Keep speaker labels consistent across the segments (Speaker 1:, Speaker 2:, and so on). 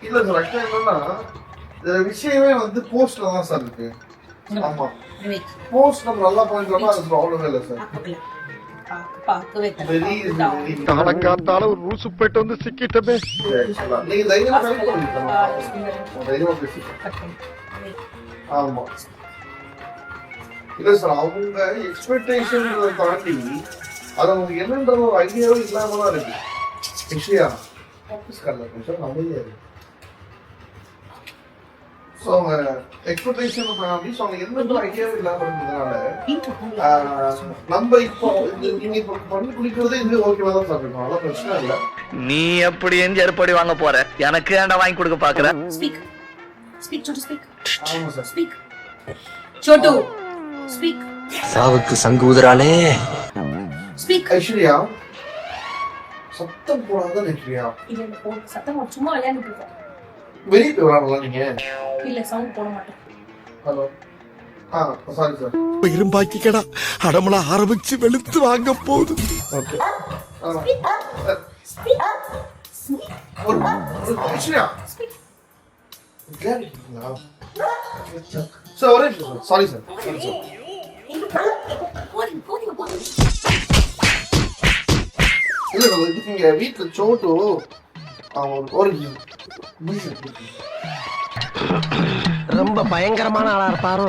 Speaker 1: இல்ல சார் ஆக்சுவலா என்னன்னா விஷயமே வந்து போஸ்ட்ல தான் சார் இருக்கு. ஆமா போஸ்ட் நம்ம நல்லா பண்ணிட்டோம்னா அது ப்ராப்ளமே இல்லை சார்.
Speaker 2: காலங்காத்தால ஒரு ரூசு போயிட்டு வந்து சிக்கிட்டமே.
Speaker 1: நீங்க தைரியமா பேசிக்கலாம். ஆமா இல்ல சார் அவங்க எக்ஸ்பெக்டேஷன் தாண்டி அது அவங்க என்னன்ற ஒரு ஐடியாவே இல்லாம தான் இருக்கு. விஷயா ஆஃபீஸ் கார்ல கொஞ்சம் அமைதியா இருக்கு. ஸோ அவங்க எக்ஸ்பெக்டேஷன் தாண்டி ஸோ அவங்க என்னன்ற ஐடியாவே இல்லாம இருந்ததுனால நம்ம இப்போ நீங்க இப்போ பண்ணி குடிக்கிறதே இது ஓகேவா தான் சார் இருக்கும். அதெல்லாம் பிரச்சனை இல்லை.
Speaker 3: நீ எப்படி எஞ்சற்படி வாங்க போற? எனக்கு ஏன்டா வாங்கி கொடுக்க பாக்குற?
Speaker 1: ஆமா சார்.
Speaker 4: छोटू स्पीक
Speaker 5: சாவுக்கு சங்கு ஊதுறாளே.
Speaker 4: स्पीक
Speaker 1: ஐஸ்வர்யா சத்தம் போடாதான் ஐஸ்வர்யா.
Speaker 4: இல்ல போடு சத்தம் சும்மா விளையாடிட்டு இருக்க.
Speaker 1: வெளியே போய் விளையாடலாம் நீங்க.
Speaker 4: இல்ல சவுண்ட் போட மாட்டேன்.
Speaker 1: Hello sorry sir.
Speaker 2: இரும்பாக்கிக்கடா அடமலா ஆரம்பிச்சு வெளுத்து வாங்க போகுது.
Speaker 1: ஓகே ஒரு ஐஸ்வர்யா சார் ஒரே சாரி சார். இல்ல நீங்க வீட்டுல சோட்டு ஒரு
Speaker 5: ரொம்ப பயங்கரமான ஆளா இருப்பாரோ.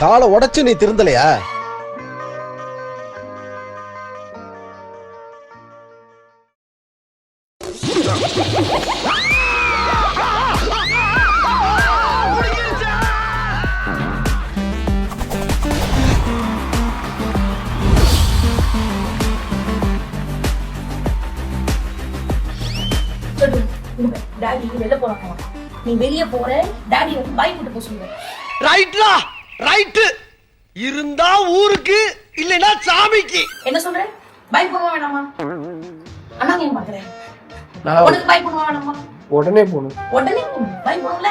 Speaker 6: காலை உடைச்சு நீ திருந்தலையா?
Speaker 4: டாடி வெளிய போறாங்க. நீ வெளிய போற டாடி வந்து பைக் விட்டு போக சொல்லுங்க.
Speaker 5: ரைட்லா ரைட். இருந்தா ஊருக்கு இல்லனா சாமிக்கு.
Speaker 4: என்ன சொல்ற? பைக் போக வேணாமா? அண்ணா ஏன் பாக்குறேன்? உனக்கு பைக் போக வேணாமா?
Speaker 6: உடனே போகணும்.
Speaker 4: உடனே பைக் போகல.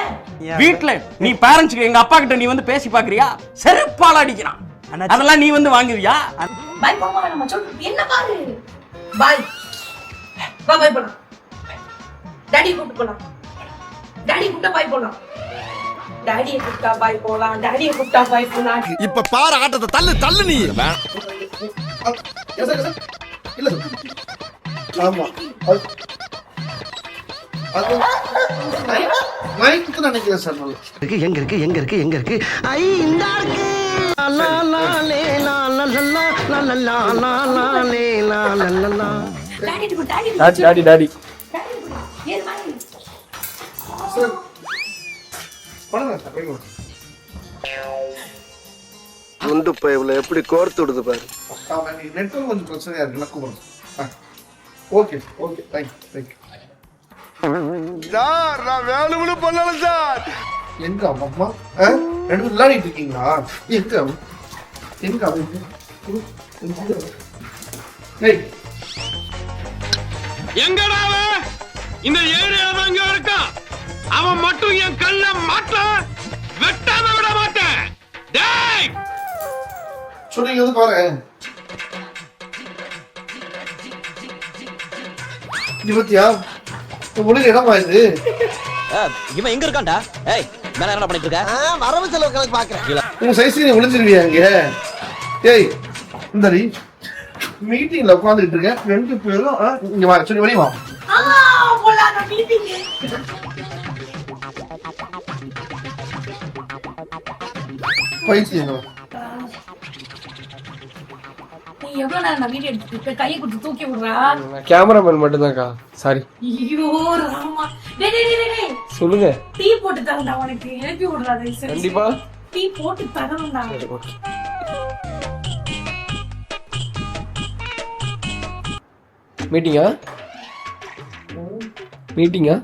Speaker 7: வீட்ல நீ பேரண்ட்ஸ்க்கு எங்க அப்பா கிட்ட நீ வந்து பேசி பாக்குறியா? செருப்பால அடிக்கிறான். அதெல்லாம் நீ வந்து வாங்குவியா?
Speaker 4: பைக் போக வேணாமா? சொல்லு என்ன பாரு. பைக் வா பைக் போலாம். டாடி கூப்பிட்டு போலாம். டாடி கூப்பிட்டா பாய் போலாம். டாடியை கூப்பிட்டா பாய் போலாம். டாடியை கூப்பிட்டா பாய் போலாம்.
Speaker 2: இப்ப பாரு ஆட்டத்தை தள்ளு தள்ளு நீ.
Speaker 1: இல்ல ஆமா அது மைக்கு நினைக்கிறேன் சார்.
Speaker 5: எங்க இருக்கு எங்க இருக்கு எங்க இருக்கு? ஐ இந்த இருக்கு. லா லா லே லா லா லா லா லா லா லா லே லா லா லா.
Speaker 4: டாடி டாடி
Speaker 6: டாடி டாடி
Speaker 4: ஏன் மாதிரி
Speaker 1: சார் பண்ணுங்க சார் பண்ணுங்க.
Speaker 5: குண்டு பைப்ல எப்படி கோர்த்து விடுது பாரு.
Speaker 1: நெட்வொர்க் கொஞ்சம் பிரச்சனையா இருக்குல்ல கூப்பிடுங்க. Okay okay thank you.
Speaker 2: சார் நான் வேணும்னு பண்ணல சார்.
Speaker 1: எங்க அம்மா ரெண்டு விளையாடிட்டு இருக்கீங்களா? எங்க எங்க
Speaker 8: எங்கடா அவன்? இந்த ஏரியால தான் இங்க இருக்கான். அவன் மட்டும் என் கல்ல மாட்ட வெட்டாம விட மாட்டேன். டேய்
Speaker 1: சொன்னீங்க வந்து பாரு. நிபத்தியா உங்களுக்கு இடமா இது?
Speaker 5: இவன் எங்க இருக்கான்டா? ஏய் மேல என்ன பண்ணிட்டு இருக்க? வரவு செலவு கணக்கு பாக்குறேன்.
Speaker 1: உங்க சைஸ்க்கு நீ விழுந்துருவியா இங்க? ஏய் இந்த மீட்டிங்ல உட்கார்ந்துட்டு இருக்கேன். ரெண்டு பேரும் இங்க வா சொல்லி வெளியே வா.
Speaker 4: போலாம் மீட்டிங்.
Speaker 1: பைத்தியங்களா?
Speaker 4: நீ எவ்வளவு நேரம் நான் வீடியோ எடுத்துட்டு இருக்க? கையை கொடுத்து தூக்கி விடுறா.
Speaker 6: கேமராமேன் மட்டும் தான்க்கா. சாரி.
Speaker 4: ஐயோ ராமா. டேய் டேய் டேய் டேய்
Speaker 6: சொல்லுங்க.
Speaker 4: டீ போட்டு தரேன்டா உனக்கு. எழுப்பி விடுறா டேய்.
Speaker 6: கண்டிப்பா
Speaker 4: டீ போட்டு தரணும்டா.
Speaker 6: மீட்டிங்கா? மீட்டிங்கா?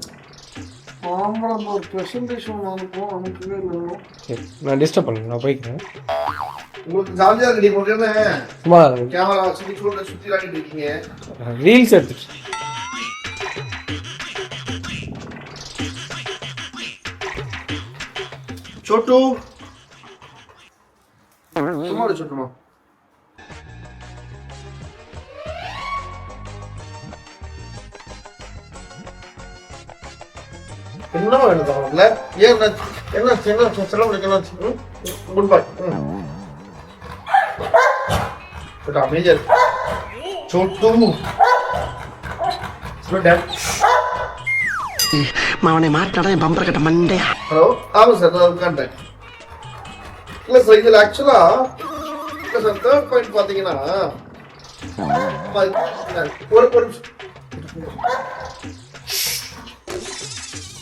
Speaker 1: ஆமா ஒரு பிரசன்டேஷன் வாங்குவோம். அனுப்பவே இல்லை.
Speaker 6: நான் டிஸ்டர்ப் பண்ணுங்க. நான் போய்க்கிறேன்.
Speaker 1: உங்களுக்கு ஜாலியா ரெடி பண்றேன்னு
Speaker 6: சும்மா
Speaker 1: கேமரா சுத்தி சுத்தி விளையாடிட்டு இருக்கீங்க.
Speaker 6: ரீல்ஸ் எடுத்துட்டு
Speaker 1: छोटू तुम्हारे छोटू माँ என்னமா எழுதுறாங்கல்ல? ஏன் என்ன செலவு என்னாச்சு? Good bye. அமைதியா இருக்கு. சொட்டு
Speaker 5: அவனை மாட்டாடா என் பம்பர கட்ட மண்டையா.
Speaker 1: ஹலோ, ஆமா சார், நான் உட்காந்துட்டேன். இல்ல சார், இதுல ஆக்சுவலா இல்ல சார், தேர்ட் பாயிண்ட் பாத்தீங்கன்னா ஒரு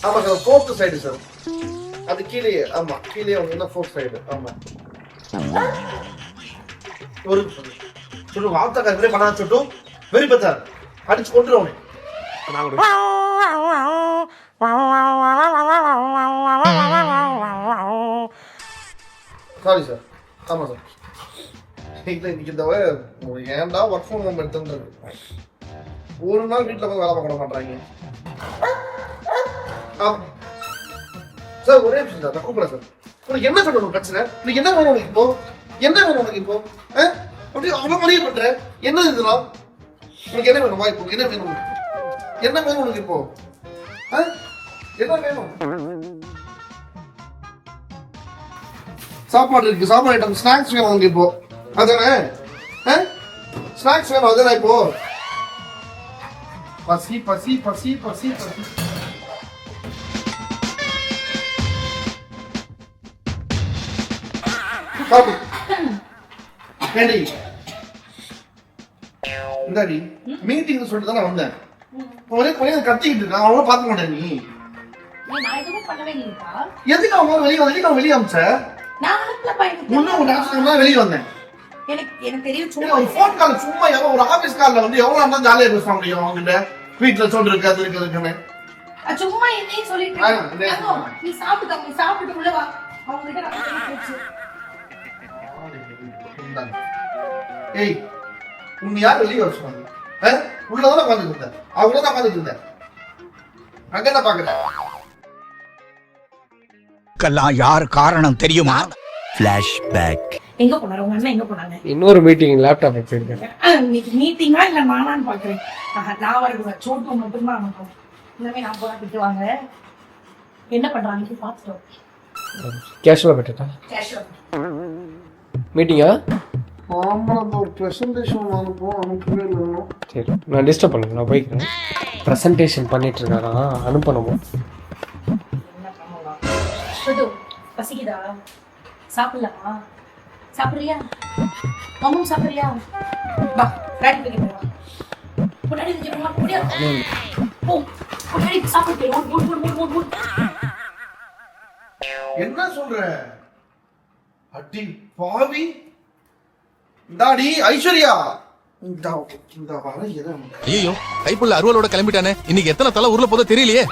Speaker 1: ஆமா சார், ஃபோர்த் சைடு சார், அது கீழே. ஆமா, கீழே வந்து ஃபோர்த் சைடு. ஆமா, ஒரு சொல்லு வார்த்தை கரெக்டே பண்ணா சொட்டு வெரி பத்தார் அடிச்சு கொண்டுருவோம். Sorry sir. ஆமா சார், இன்னைக்கு இந்த ஏன்டா ஒர்க் ஃப்ரம் ஹோம் எடுத்துருக்கு. ஒரு நாள் வீட்டில் போய் வேலை பார்க்க மாட்டாங்க. சார் ஒரே நிமிஷம் சார், நான் கூப்பிடுறேன் சார். உனக்கு என்ன சொல்லணும் பிரச்சனை? உனக்கு என்ன வேணும் உனக்கு இப்போ? என்ன வேணும் உனக்கு இப்போ? அப்படி அவ்வளோ மதிய பண்ற என்ன இதெல்லாம்? உனக்கு என்ன வேணும்? வாய்ப்பு என்ன வேணும்? என்ன வேணும் உனக்கு இப்போ? என்ன வேணும்? சாப்பாடு இருக்கு, சாப்பாடு ஐட்டம், ஸ்நாக்ஸ் வேணும் உனக்கு இப்போ, அதானே? ஸ்நாக்ஸ் வேணும் அதானே இப்போ? பசி பசி பசி பசி பசி. இந்தாடி மீட்டிங் சொல்லிட்டு தான் வந்தேன். ஒரே பையன் கத்திக்கிட்டு இருக்கான், அவங்கள பார்க்க மாட்டேன். நீ
Speaker 4: நான் எதுவும் பண்ணவே இல்லையா?
Speaker 1: எதுக்கு அவங்க வெளியே வந்து நான் வெளியே அமிச்ச?
Speaker 4: நான் அனுப்பல பையன்.
Speaker 1: முன்ன ஒரு ஆப்ஷன் தான் வெளியே வந்தேன்.
Speaker 4: எனக்கு தெரியும்.
Speaker 1: சும்மா ஒரு ஃபோன் கால், சும்மா எவன் ஒரு ஆபீஸ் கால்ல வந்து எவ்வளவு நேரம் ஜாலியா பேச முடியும் அவங்ககிட்ட? வீட்டுல சொல்லு இருக்கு, அது இருக்குன்னு
Speaker 4: சும்மா என்னையும் சொல்லிட்டு நீ சாப்பிட்டு உள்ள வா. அவங்க கிட்ட நான் பேச்சு.
Speaker 1: ஏய், உன்னை யார் வெளியே வர சொன்னாங்க? உள்ளதான உட்காந்துட்டு இருந்தேன், அவங்கள தான் உட்காந்துட்டு இருந்தேன். அங்க என்ன பாக்குறேன்?
Speaker 2: யார் காரணம் தெரியுமா? பிளாஷ்பேக்.
Speaker 4: எங்க போனாரு உங்க அண்ணன்? எங்க போனாங்க?
Speaker 6: இன்னொரு மீட்டிங் லேப்டாப் வச்சிருக்கேன்.
Speaker 4: இன்னைக்கு மீட்டிங்கா இல்ல நானான்னு பாக்குறேன். நான் வருவேன், சோட்டு மட்டும்தான் அனுப்பும். இனிமே நான் போனா திட்டுவாங்க. என்ன பண்றாங்க பாத்துட்டோம்.
Speaker 6: கேஷுவலா போட்டுட்டா மீட்டிங்கா?
Speaker 1: ஆமா, அந்த ஒரு பிரசன்டேஷன் அனுப்பவே இல்லை.
Speaker 6: சரி, நான் டிஸ்டர்ப் பண்ணுங்க, நான் போய்க்கிறேன். ப்ரெசன்டேஷன் பண்ணிட்டு இருக்காரா, அனுப்பணுமா?
Speaker 4: என்ன பண்ணலாம்? பசிக்குதா? சாப்பிடலாமா? சாப்பிடுறியா? மாமும் சாப்பிடுறியா? வா, டாடி போய் வா. முன்னாடி வச்சுக்கோங்க, முடியா? போ, முன்னாடி சாப்பிடு. ஓடு.
Speaker 1: என்ன சொல்ற? அடி பாவி. இந்தாடி ஐஸ்வர்யா, இந்த வர எதை
Speaker 2: ஐயோ, கைப்புள்ள அருவாளோட கிளம்பிட்டானே. இன்னைக்கு எத்தனை தலை ஊர்ல போதோ தெரியலையே.